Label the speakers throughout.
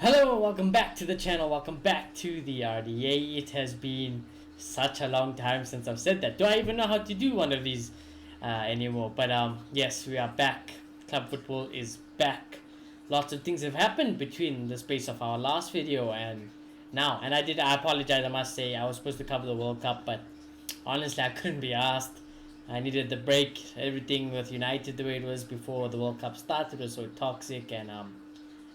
Speaker 1: Hello, welcome back to the channel. Welcome back to the RDA. It has been such a long time since I've said that. Do I even know how to do one of these anymore? But yes, we are back. Club football is back. Lots of things have happened between the space of our last video and now. And I apologize. I must say I was supposed to cover the World Cup, but honestly, I couldn't be asked. I needed the break. Everything with United the way it was before the World Cup started was so toxic and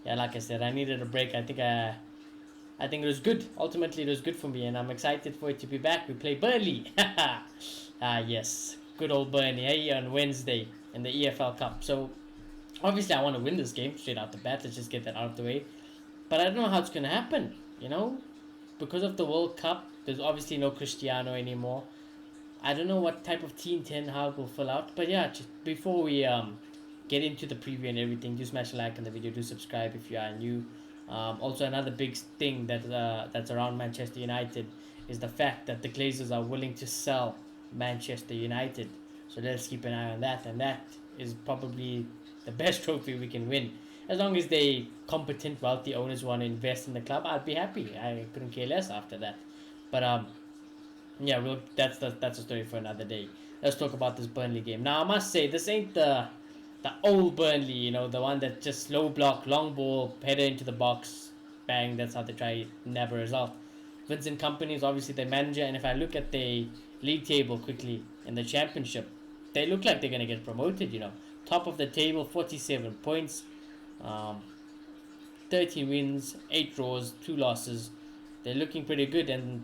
Speaker 1: yeah, like I said, I needed a break. I think it was good. Ultimately, it was good for me, and I'm excited for it to be back. We play Burnley. Yes, good old Burnley. Hey, on Wednesday in the EFL Cup. So obviously, I want to win this game straight out the bat. Let's just get that out of the way. But I don't know how it's gonna happen. Because of the World Cup, there's obviously no Cristiano anymore. I don't know what type of team Ten Hag will fill out. But yeah, just before we get into the preview and everything, do smash a like on the video, do subscribe if you are new. Also, another big thing that's around Manchester United is the fact that the Glazers are willing to sell Manchester United. So let's keep an eye on that, and that is probably the best trophy we can win. As long as they competent, wealthy owners want to invest in the club, I'd be happy. I couldn't care less after that. But yeah, that's a story for another day. Let's talk about this Burnley game. Now, I must say, this ain't the old Burnley, the one that just slow block, long ball, header into the box, bang, that's how they try, never result. Vincent Company is obviously their manager, and if I look at the league table quickly in the championship, they look like they're going to get promoted, Top of the table, 47 points, 13 wins, 8 draws, 2 losses. They're looking pretty good, and,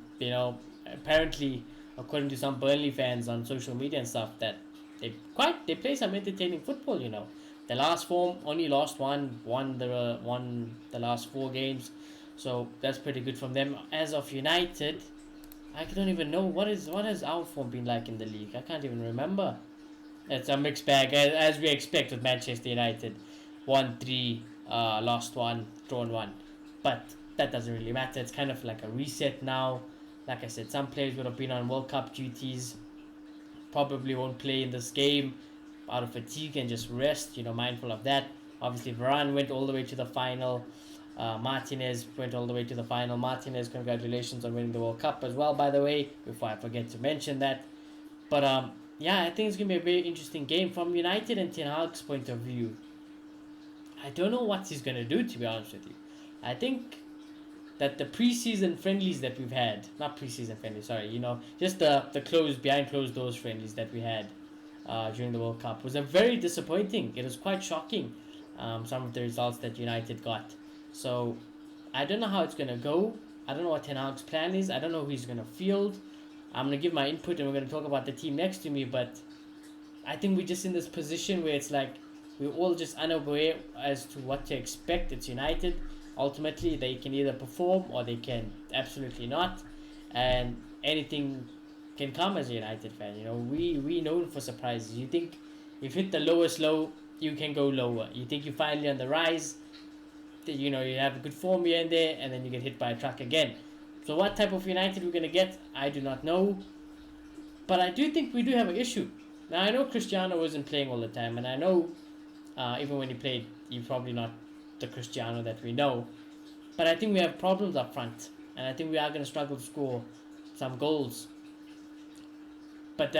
Speaker 1: apparently, according to some Burnley fans on social media and stuff, that they play some entertaining football. The last form only lost won the last 4 games, so that's pretty good from them. As of United, I don't even know what has our form been like in the league. I can't even remember. It's a mixed bag as we expect with Manchester United. Won 3, lost 1, drawn 1, but that doesn't really matter. It's kind of like a reset now. Like I said, some players would have been on World Cup duties, probably won't play in this game out of fatigue and just rest, mindful of that. Obviously, Varane went all the way to the final. Martinez went all the way to the final. Martinez, congratulations on winning the World Cup as well, by the way, before I forget to mention that. But yeah, I think it's going to be a very interesting game from United and Ten Hag's point of view. I don't know what he's going to do, to be honest with you. I think that the preseason friendlies that we've had, not preseason friendlies, sorry, just the behind closed doors friendlies that we had during the World Cup was a very disappointing. It was quite shocking, some of the results that United got. So I don't know how it's gonna go. I don't know what Ten Hag's plan is. I don't know who he's gonna field. I'm gonna give my input and we're gonna talk about the team next to me. But I think we're just in this position where it's like we're all just unaware as to what to expect. It's United. Ultimately, they can either perform or they can absolutely not, and anything can come as a United fan. We known for surprises. You think you've hit the lowest low, you can go lower. You think you're finally on the rise, you have a good form here and there, and then you get hit by a truck again. So what type of United we're gonna get, I do not know, but I do think we do have an issue. Now I know Cristiano wasn't playing all the time, and I know even when he played, he's probably not the Cristiano that we know, but I think we have problems up front, and I think we are going to struggle to score some goals. But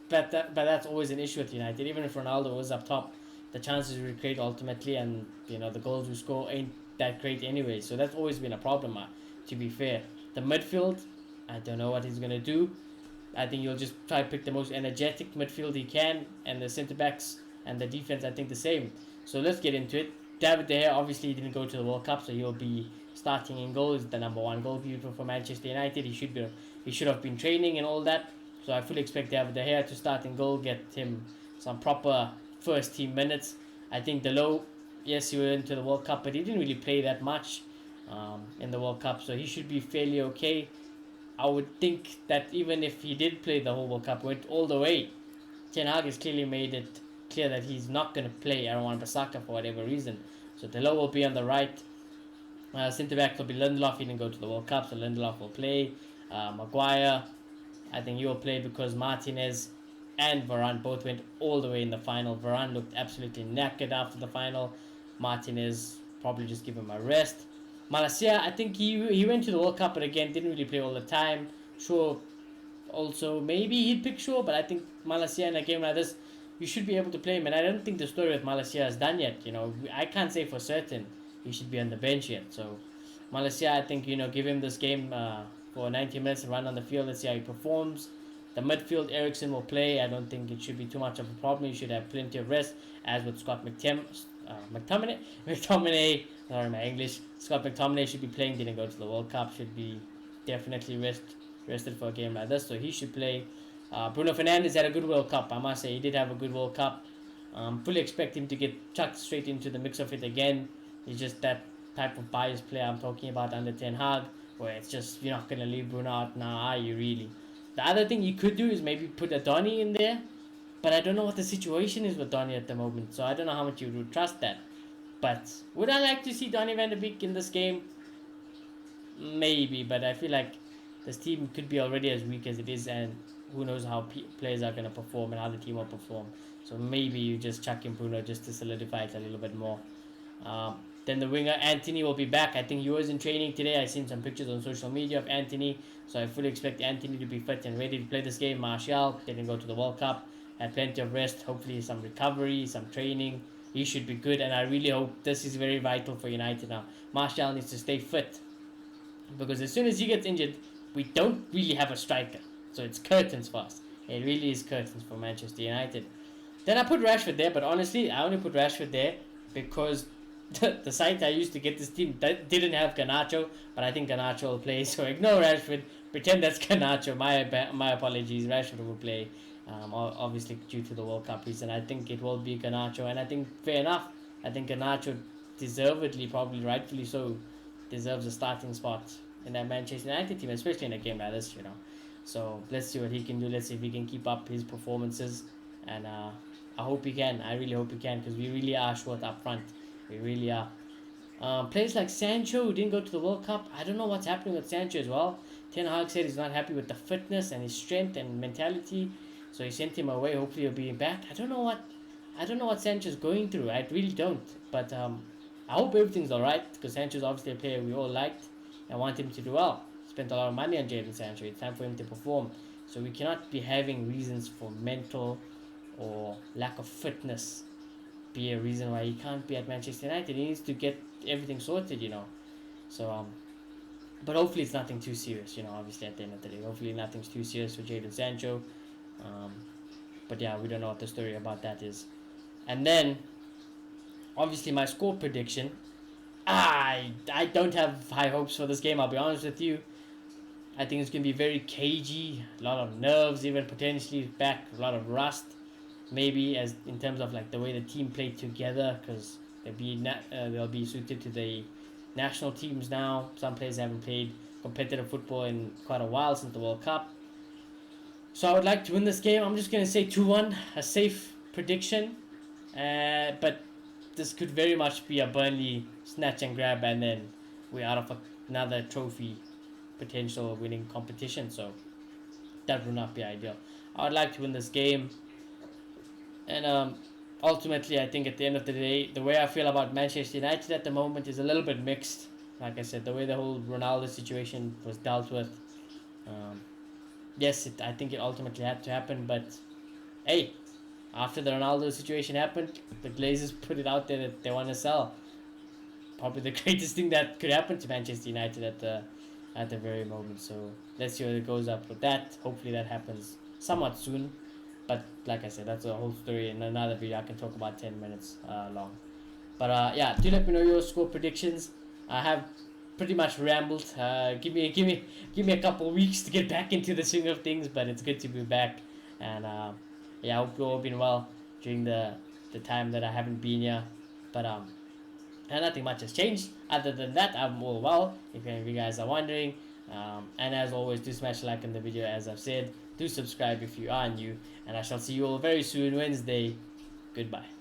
Speaker 1: that's always an issue with United. Even if Ronaldo was up top, the chances we create ultimately, and the goals we score ain't that great anyway. So that's always been a problem. To be fair, the midfield, I don't know what he's going to do. I think he'll just try to pick the most energetic midfield he can, and the centre backs and the defense, I think the same. So let's get into it. David De Gea obviously didn't go to the World Cup, so he'll be starting in goal. He's the number 1 goalkeeper for Manchester United. He should have been training and all that. So I fully expect David De Gea to start in goal, get him some proper first team minutes. I think Delo, yes, he went to the World Cup, but he didn't really play that much in the World Cup, so he should be fairly okay. I would think that even if he did play the whole World Cup, went all the way, Ten Hag has clearly made it clear that he's not going to play Aaron Wan-Bissaka for whatever reason. So Delo will be on the right. Centre back will be Lindelof. He didn't go to the World Cup, so Lindelof will play. Maguire, I think he will play because Martinez and Varane both went all the way in the final. Varane looked absolutely knackered after the final. Martinez probably just give him a rest. Malacia, I think he went to the World Cup, but again didn't really play all the time. Sure, also maybe he'd pick Shaw, but I think Malacia in a game like this, you should be able to play him. And I don't think the story with Malacia is done yet. I can't say for certain he should be on the bench yet. So Malacia, I think give him this game for 90 minutes and run on the field. Let's see how he performs. The midfield, Ericsson will play. I don't think it should be too much of a problem. He should have plenty of rest, as with Scott McTominay. Sorry, my English. Scott McTominay should be playing. Didn't go to the World Cup. Should be definitely rested for a game like this, so he should play. Bruno Fernandes had a good World Cup. I must say he did have a good World Cup. Fully expect him to get chucked straight into the mix of it again. He's just that type of biased player I'm talking about under Ten Hag, where it's just you're not gonna leave Bruno out now, are you really? The other thing you could do is maybe put a Donny in there, but I don't know what the situation is with Donny at the moment, so I don't know how much you would trust that. But would I like to see Donny van de Beek in this game? Maybe, but I feel like this team could be already as weak as it is, and who knows how players are going to perform and how the team will perform. So maybe you just chuck in Bruno just to solidify it a little bit more. Then the winger Anthony will be back. I think he was in training today. I seen some pictures on social media of Anthony, so I fully expect Anthony to be fit and ready to play this game. Martial didn't go to the World Cup, had plenty of rest, hopefully some recovery, some training. He should be good, and I really hope this is very vital for United now. Martial needs to stay fit, because as soon as he gets injured, we don't really have a striker. So it's curtains for us. It really is curtains for Manchester United. Then I put Rashford there, but honestly, I only put Rashford there because the site I used to get this team didn't have Garnacho, but I think Garnacho will play, so ignore Rashford. Pretend that's Garnacho. My apologies. Rashford will play, obviously due to the World Cup reason. I think it will be Garnacho, and I think fair enough. I think Garnacho deservedly, probably rightfully so, deserves a starting spot in that Manchester United team, especially in a game like this. So let's see what he can do. Let's see if he can keep up his performances, and I hope he can. I really hope he can, because we really are short up front. We really are. Players like Sancho, who didn't go to the World Cup. I don't know what's happening with Sancho as well. Ten Hag said he's not happy with the fitness and his strength and mentality, so he sent him away. Hopefully he'll be back. I don't know what Sancho's going through. I really don't. But I hope everything's alright, because Sancho's obviously a player we all liked and want him to do well. Spent a lot of money on Jadon Sancho. It's time for him to perform. So we cannot be having reasons for mental or lack of fitness be a reason why he can't be at Manchester United. He needs to get everything sorted. So but hopefully it's nothing too serious. Obviously at the end of the day, hopefully nothing's too serious for Jadon Sancho. But yeah, we don't know what the story about that is. And then obviously my score prediction. I don't have high hopes for this game, I'll be honest with you. I think it's going to be very cagey, a lot of nerves, even potentially back, a lot of rust. Maybe as in terms of like the way the team played together, because they'll be suited to the national teams now. Some players haven't played competitive football in quite a while since the World Cup. So I would like to win this game. I'm just going to say 2-1, a safe prediction. But this could very much be a Burnley snatch and grab, and then we're out of another trophy potential winning competition. So that would not be ideal. I would like to win this game. And ultimately, I think at the end of the day, the way I feel about Manchester United at the moment is a little bit mixed. Like I said, the way the whole Ronaldo situation was dealt with. Yes, I think it ultimately had to happen, but hey, after the Ronaldo situation happened, the Glazers put it out there that they want to sell. Probably the greatest thing that could happen to Manchester United at the very moment. So let's see what it goes up with that. Hopefully that happens somewhat soon. But like I said, that's a whole story in another video. I can talk about 10 minutes long. But yeah, do let me know your score predictions. I have pretty much rambled. Give me a couple weeks to get back into the swing of things. But it's good to be back. And yeah, I hope you've all been well during the time that I haven't been here. But and nothing much has changed. Other than that, I'm all well, if any of you guys are wondering. And as always, do smash a like in the video, as I've said. Do subscribe if you are new. And I shall see you all very soon, Wednesday. Goodbye.